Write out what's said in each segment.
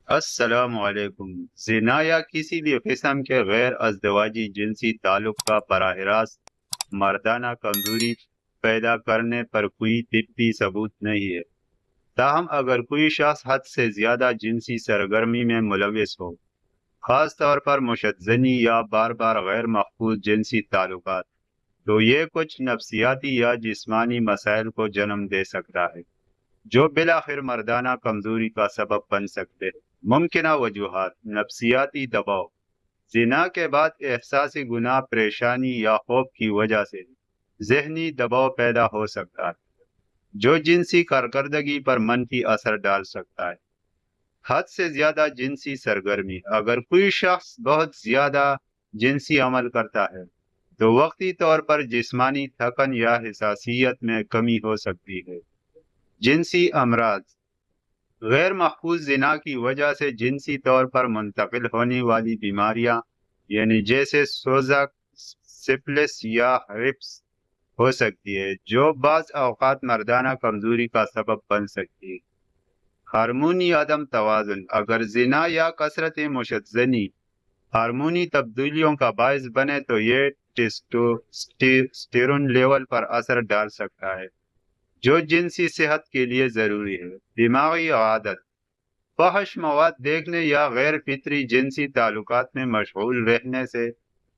السلام علیکم۔ زنا یا کسی بھی قسم کے غیر ازدواجی جنسی تعلق کا براہ راست مردانہ کمزوری پیدا کرنے پر کوئی طبی ثبوت نہیں ہے۔ تاہم اگر کوئی شخص حد سے زیادہ جنسی سرگرمی میں ملوث ہو، خاص طور پر مشدزنی یا بار بار غیر محفوظ جنسی تعلقات، تو یہ کچھ نفسیاتی یا جسمانی مسائل کو جنم دے سکتا ہے جو بالآخر مردانہ کمزوری کا سبب بن سکتے ہیں۔ ممکنہ وجوہات: نفسیاتی دباؤ: زنا کے بعد احساسی گناہ، پریشانی یا خوف کی وجہ سے ذہنی دباؤ پیدا ہو سکتا ہے جو جنسی کارکردگی پر منفی اثر ڈال سکتا ہے۔ حد سے زیادہ جنسی سرگرمی: اگر کوئی شخص بہت زیادہ جنسی عمل کرتا ہے تو وقتی طور پر جسمانی تھکن یا حساسیت میں کمی ہو سکتی ہے۔ جنسی امراض: غیر محفوظ زنا کی وجہ سے جنسی طور پر منتقل ہونے والی بیماریاں یعنی جیسے سوزک، سفلس یا ہرپس ہو سکتی ہے جو بعض اوقات مردانہ کمزوری کا سبب بن سکتی ہے۔ ہارمونی عدم توازن: اگر زنا یا کثرت مشدزنی ہارمونی تبدیلیوں کا باعث بنے تو یہ ٹیسٹوسٹیرون لیول پر اثر ڈال سکتا ہے جو جنسی صحت کے لیے ضروری ہے۔ دماغی عادت: فحش مواد دیکھنے یا غیر فطری جنسی تعلقات میں مشغول رہنے سے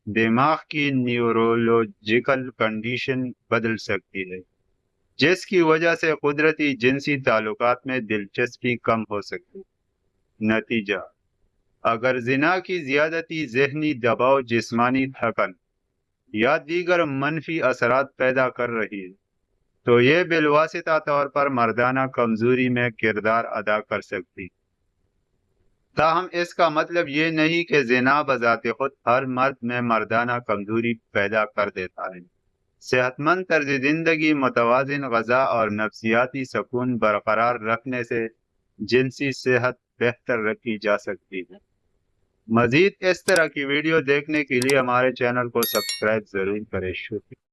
دماغ کی نیورولوجیکل کنڈیشن بدل سکتی ہے جس کی وجہ سے قدرتی جنسی تعلقات میں دلچسپی کم ہو سکتی ہے۔ نتیجہ: اگر زنا کی زیادتی ذہنی دباؤ، جسمانی تھکن یا دیگر منفی اثرات پیدا کر رہی ہے تو یہ بالواسطہ طور پر مردانہ کمزوری میں کردار ادا کر سکتی۔ تاہم اس کا مطلب یہ نہیں کہ زنا بذات خود ہر مرد میں مردانہ کمزوری پیدا کر دیتا ہے۔ صحت مند طرز زندگی، متوازن غذا اور نفسیاتی سکون برقرار رکھنے سے جنسی صحت بہتر رکھی جا سکتی ہے۔ مزید اس طرح کی ویڈیو دیکھنے کے لیے ہمارے چینل کو سبسکرائب ضرور کریں۔ شکریہ۔